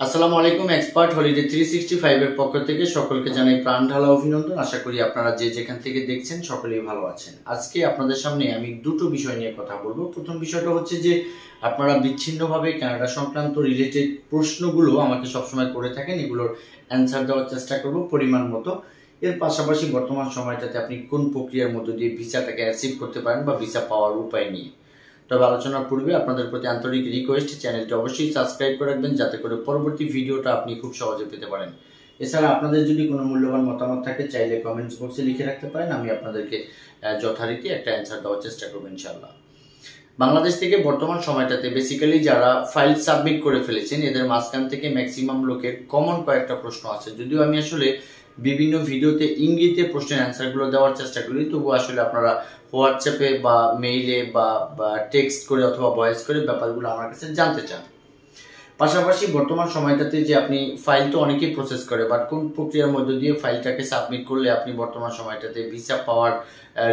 আসসালামু আলাইকুম। Expert holiday 365 এর পক্ষ থেকে সকলকে জানাই প্রাণ ঢালা অভিনন্দন। আশা করি আপনারা যে যেখান থেকে দেখছেন সকলেই ভালো আছেন। আজকে আপনাদের সামনে আমি দুটো বিষয় নিয়ে কথা বলবো। প্রথম বিষয়টা হচ্ছে যে আপনারা বিচ্ছিন্নভাবে কানাডা সংক্রান্ত রিলেটেড প্রশ্নগুলো আমাকে সবসময় করে থাকেন, এগুলোর অ্যান্সার দেওয়ার চেষ্টা করব পরিমাণ মতো। এর পাশাপাশি বর্তমান সময়টাতে আপনি কোন প্রক্রিয়ার মধ্য দিয়ে ভিসাটাকে অ্যাচিভ করতে পারেন বা ভিসা পাওয়ার উপায় নিয়ে। তবে আলোচনার পূর্বে আপনাদের প্রতি আন্তরিক রিকোয়েস্ট, চ্যানেলটি অবশ্যই সাবস্ক্রাইব করে রাখবেন যাতে করে পরবর্তী ভিডিওটা আপনি খুব সহজে পেতে পারেন। এছাড়া আপনাদের যদি কোনো মূল্যবান মতামত থাকে চাইলে কমেন্টস বক্সে লিখে রাখতে পারেন, আমি আপনাদেরকে যথারীতি একটা অ্যান্সার দেওয়ার চেষ্টা করবো ইনশাআল্লাহ। বাংলাদেশ থেকে বর্তমান সময়টাতে বেসিক্যালি যারা ফাইল সাবমিট করে ফেলেছেন এদের মাঝখান থেকে ম্যাক্সিমাম লোকের কমন কয়েকটা প্রশ্ন আছে। যদিও আমি আসলে বিভিন্ন ভিডিওতে ইঙ্গিতে প্রশ্নের অ্যান্সারগুলো দেওয়ার চেষ্টা করি, তবু আসলে আপনারা হোয়াটসঅ্যাপে বা মেইলে বা টেক্সট করে অথবা ভয়েস করে ব্যাপারগুলো আমার কাছে জানতে চান। পাশাপাশি বর্তমান সময়টাতে যে আপনি ফাইল তো অনেকেই প্রসেস করে, বাট কোন প্রক্রিয়ার মধ্য দিয়ে ফাইলটাকে সাবমিট করলে আপনি বর্তমান সময়টাতে ভিসা পাওয়ার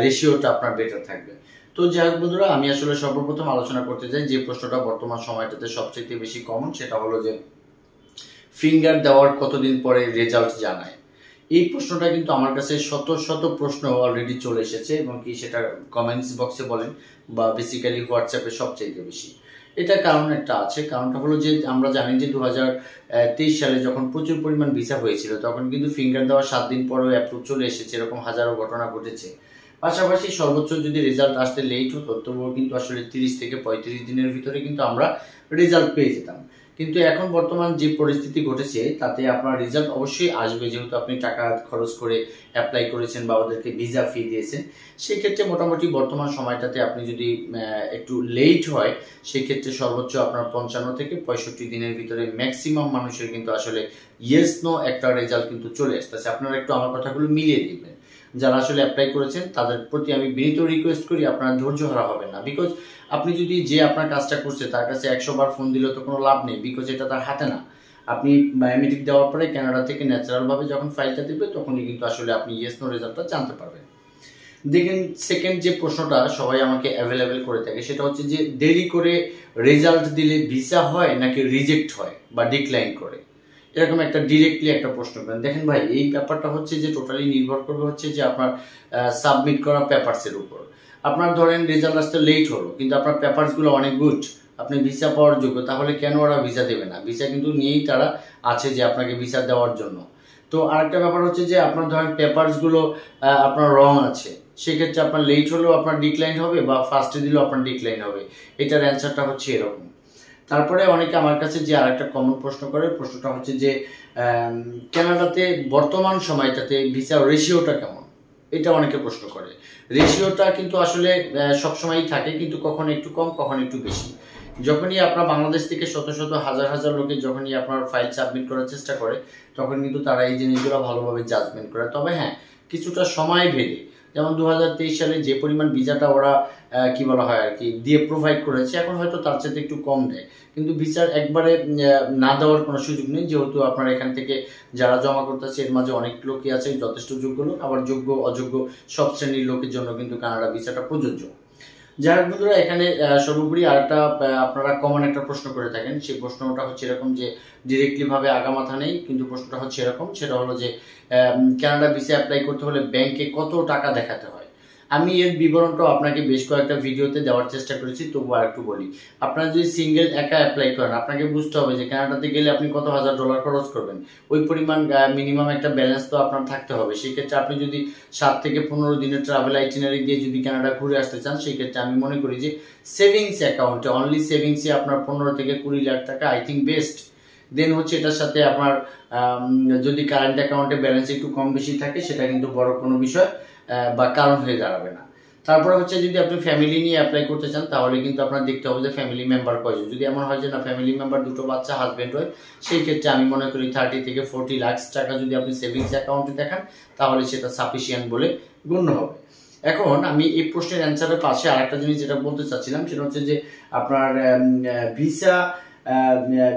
রেশিওটা আপনার বেটার থাকবে। তো যাই হোক বন্ধুরা, আমি আসলে সর্বপ্রথম আলোচনা করতে চাই যে প্রশ্নটা বর্তমান সময়টাতে সবচেয়ে বেশি কমন, সেটা হলো যে ফিঙ্গার দেওয়ার কতদিন পরে রেজাল্ট জানায়। এই প্রশ্নটা কিন্তু আমার কাছে শত শত প্রশ্ন অলরেডি চলে এসেছে এবং কি সেটা কমেন্টস বক্সে বলেন বা বেসিক্যালি হোয়াটসঅ্যাপে সবচেয়ে বেশি। এটা কারণ একটা আছে, কারণটা হলো যে আমরা জানি যে 2023 সালে যখন প্রচুর পরিমাণ ভিসা হয়েছিল তখন কিন্তু ফিঙ্গার দেওয়ার 7 দিন পরেও অ্যাপ্রুভ চলে এসেছে, এরকম হাজারো ঘটনা ঘটেছে। পাশাপাশি সর্বোচ্চ যদি রেজাল্ট আসতে লেট হতো তবুও কিন্তু আসলে 30 থেকে 35 দিনের ভিতরে কিন্তু আমরা রেজাল্ট পেয়ে যেতাম। কিন্তু এখন বর্তমান যে পরিস্থিতি ঘটেছে তাতে আপনার রেজাল্ট অবশ্যই আসবে, যেহেতু আপনি টাকা খরচ করে অ্যাপ্লাই করেছেন বা ওদেরকে ভিসা ফি দিয়েছেন। সেক্ষেত্রে মোটামুটি বর্তমান সময়টাতে আপনি যদি একটু লেট হয় সেক্ষেত্রে সর্বোচ্চ আপনার 55 থেকে 65 দিনের ভিতরে ম্যাক্সিমাম মানুষের কিন্তু আসলে ইয়েস নো একটা রেজাল্ট কিন্তু চলে আসতেছে। আপনারা একটু আমার কথাগুলো মিলিয়ে দিবেন। যারা আসলে অ্যাপ্লাই করেছেন তাদের প্রতি আমি বিনীত রিকোয়েস্ট করি আপনারা ধৈর্য হারা হবেন না। বিকজ আপনি যদি যে আপনার কাজটা করছে তার কাছে 100 বার ফোন দিলেও তো কোনো লাভ নেই, বিকজ এটা তার হাতে না। আপনি বায়োমেট্রিক দেওয়ার পরে কানাডা থেকে ন্যাচারাল ভাবে যখন ফাইলটা দিবে তখনই কিন্তু আসলে আপনি ইয়েস নো রেজাল্টটা জানতে পারবেন। দেখেন, সেকেন্ড যে প্রশ্নটা সবাই আমাকে অ্যাভেলেবেল করে থাকে সেটা হচ্ছে যে দেরি করে রেজাল্ট দিলে ভিসা হয় নাকি রিজেক্ট হয় বা ডিক্লাইন করে, এরকম একটা ডিরেক্টলি একটা প্রশ্ন করেন। দেখেন ভাই, এই ব্যাপারটা হচ্ছে যে টোটালি নির্ভর করবে হচ্ছে যে আপনার সাবমিট করা পেপারসের উপর। আপনার ধরেন রেজাল্ট আসতে লেট হলো কিন্তু আপনার পেপারসগুলো অনেক গুড, আপনি ভিসা পাওয়ার যোগ্য, তাহলে কেন ওরা ভিসা দেবে না? ভিসা কিন্তু নিয়েই তারা আছে যে আপনাকে ভিসা দেওয়ার জন্য। তো আরেকটা ব্যাপার হচ্ছে যে আপনার ধরেন পেপারসগুলো আপনার রং আছে, সেক্ষেত্রে আপনার লেট হলেও আপনার ডিক্লাইন হবে বা ফার্স্টে দিলেও আপনার ডিক্লাইন হবে। এটার অ্যান্সারটা হচ্ছে এরকম। তারপরে অনেকে আমার কাছে যে আরেকটা কমন প্রশ্ন করে, প্রশ্নটা হচ্ছে যে কানাডাতে বর্তমান সময়টাতে ভিসা রেশিওটা কেমন, এটা অনেকে প্রশ্ন করে। রেশিওটা কিন্তু আসলে সবসময়ই থাকে, কিন্তু কখন একটু কম কখন একটু বেশি। যখনই আপনার বাংলাদেশ থেকে শত শত হাজার হাজার লোকে যখনই আপনার ফাইল সাবমিট করার চেষ্টা করে তখন কিন্তু তারা এই জিনিসগুলো ভালোভাবে জাজমেন্ট করে। তবে হ্যাঁ, কিছুটা সময় ভেদে, যেমন 2023 সালে যে পরিমাণ ভিসাটা ওরা কি বলা হয় আর কি দিয়ে প্রোভাইড করেছে, এখন হয়তো তার সাথে একটু কম দেয়, কিন্তু ভিসার একবারে না দেওয়ার কোনো সুযোগ নেই, যেহেতু আপনার এখান থেকে যারা জমা করতেছে এর মাঝে অনেক লোকই আছে যথেষ্ট যোগ্য লোক, আবার যোগ্য অযোগ্য সব শ্রেণীর লোকের জন্য কিন্তু কানাডা ভিসাটা প্রযোজ্য। যাই হোক বন্ধুরা, এখানে সর্বোপরি আরেকটা আপনারা কমন একটা প্রশ্ন করে থাকেন, সেই প্রশ্নটা হচ্ছে এরকম যে ডিরেক্টলি ভাবে আগামাথা নেই, কিন্তু প্রশ্নটা হচ্ছে এরকম, সেটা হলো যে কানাডা ভিসা অ্যাপ্লাই করতে হলে ব্যাংকে কত টাকা দেখাতে হয়। আমি এর বিবরণটাও আপনাকে বেশ কয়েকটা ভিডিওতে দেওয়ার চেষ্টা করেছি, তবু আর একটু বলি। আপনারা যদি সিঙ্গেল একা অ্যাপ্লাই করেন আপনাকে বুঝতে হবে যে কানাডাতে গেলে আপনি কত হাজার ডলার খরচ করবেন, ওই পরিমাণ মিনিমাম একটা ব্যালেন্স তো আপনার থাকতে হবে। সেক্ষেত্রে আপনি যদি 7 থেকে 15 দিনের ট্রাভেল আইটিনারি দিয়ে যদি কানাডা ঘুরে আসতে চান সেক্ষেত্রে আমি মনে করি যে সেভিংস অ্যাকাউন্টে, অনলি সেভিংসে আপনার 15 থেকে 20 লাখ টাকা আই থিঙ্ক বেস্ট। দেন হচ্ছে এটার সাথে আপনার যদি কারেন্ট অ্যাকাউন্টে ব্যালেন্স একটু কম বেশি থাকে সেটা কিন্তু বড় কোনো বিষয় বা কারণ হয়ে দাঁড়াবে না। তারপরে হচ্ছে যদি আপনি ফ্যামিলি নিয়ে অ্যাপ্লাই করতে চান তাহলে কিন্তু আপনার দেখতে হবে যে ফ্যামিলি মেম্বার কয়জন। যদি এমন হয় যে না ফ্যামিলি মেম্বার দুটো বাচ্চা হাজব্যান্ড হয়, সেই ক্ষেত্রে আমি মনে করি 30 থেকে 40 লাখ টাকা যদি আপনি সেভিংস অ্যাকাউন্টে দেখান তাহলে সেটা সাফিসিয়েন্ট বলে গণ্য হবে। এখন আমি এই প্রশ্নের অ্যান্সারের পাশে আরেকটা জিনিস যেটা বলতে চাচ্ছিলাম সেটা হচ্ছে যে আপনার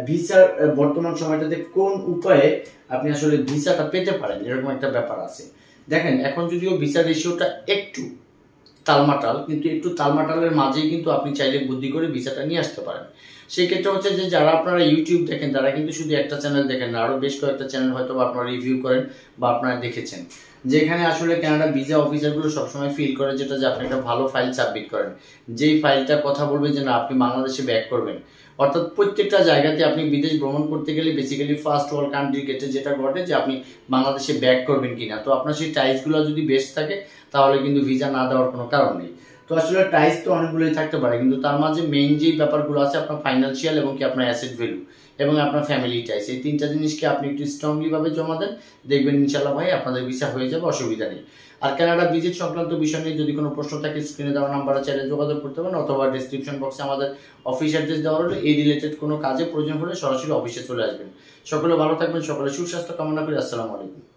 ভিসার বর্তমান সময়টাতে কোন উপায়ে আপনি আসলে ভিসাটা পেতে পারেন, এরকম একটা ব্যাপার আছে। দেখেন, এখন যদিও ভিসা রেশিওটা তালমাটাল, কিন্তু একটু তালমাটালের মাঝেই কিন্তু আপনি চাইলে বুদ্ধি করে ভিসাটা নিয়ে আসতে পারেন। সেই ক্ষেত্রে হচ্ছে যে যারা আপনারা ইউটিউব দেখেন তারা কিন্তু শুধু একটা চ্যানেল দেখেন না, আরও বেশ কয়েকটা চ্যানেল হয়তো আপনারা রিভিউ করেন বা আপনারা দেখেছেন, যেখানে আসলে কানাডা ভিসা অফিসারগুলো সবসময় ফিল করে যেটা যে আপনি একটা ভালো ফাইল সাবমিট করেন, যেই ফাইলটা কথা বলবে যে না আপনি বাংলাদেশে ব্যাক করবেন। অর্থাৎ প্রত্যেকটা জায়গাতে আপনি বিদেশ ভ্রমণ করতে গেলে বেসিক্যালি ফার্স্ট ওয়ার্ল্ড কান্ট্রি গেটে যেটা ঘটে যে আপনি বাংলাদেশে ব্যাক করবেন কিনা। তো আপনার সেই টাইসগুলো যদি বেস্ট থাকে তাহলে কিন্তু ভিসা না দেওয়ার কোনো কারণ নেই। তো আসলে টাইস তো অনেকগুলোই থাকতে পারে, কিন্তু তার মাঝে মেইন যেই ব্যাপারগুলো আছে আপনার ফাইন্যান্সিয়াল এবং কি আপনার অ্যাসেট ভ্যালু এবং আপনার ফ্যামিলি টাইস, এই তিনটা জিনিসকে আপনি একটু স্ট্রংলি ভাবে জমা দেন, দেখবেন ইনশাল্লাহ ভাই আপনাদের ভিসা হয়ে যাবে, অসুবিধা নেই। আর কানাডা ভিজিট সংক্রান্ত বিষয় নিয়ে যদি কোনো প্রশ্ন থাকে স্ক্রিনে দেওয়া নাম্বারে চাইলে যোগাযোগ করতে পারেন, অথবা ডেসক্রিপশন বক্সে আমাদের অফিস অ্যাড্রেস দেওয়া হলে এই রিলেটেড কোনো কাজে প্রয়োজন হলে সরাসরি অফিসে চলে আসবেন। সকলে ভালো থাকবেন, সকলে সুস্বাস্থ্য কামনা করি। আসসালামু আলাইকুম।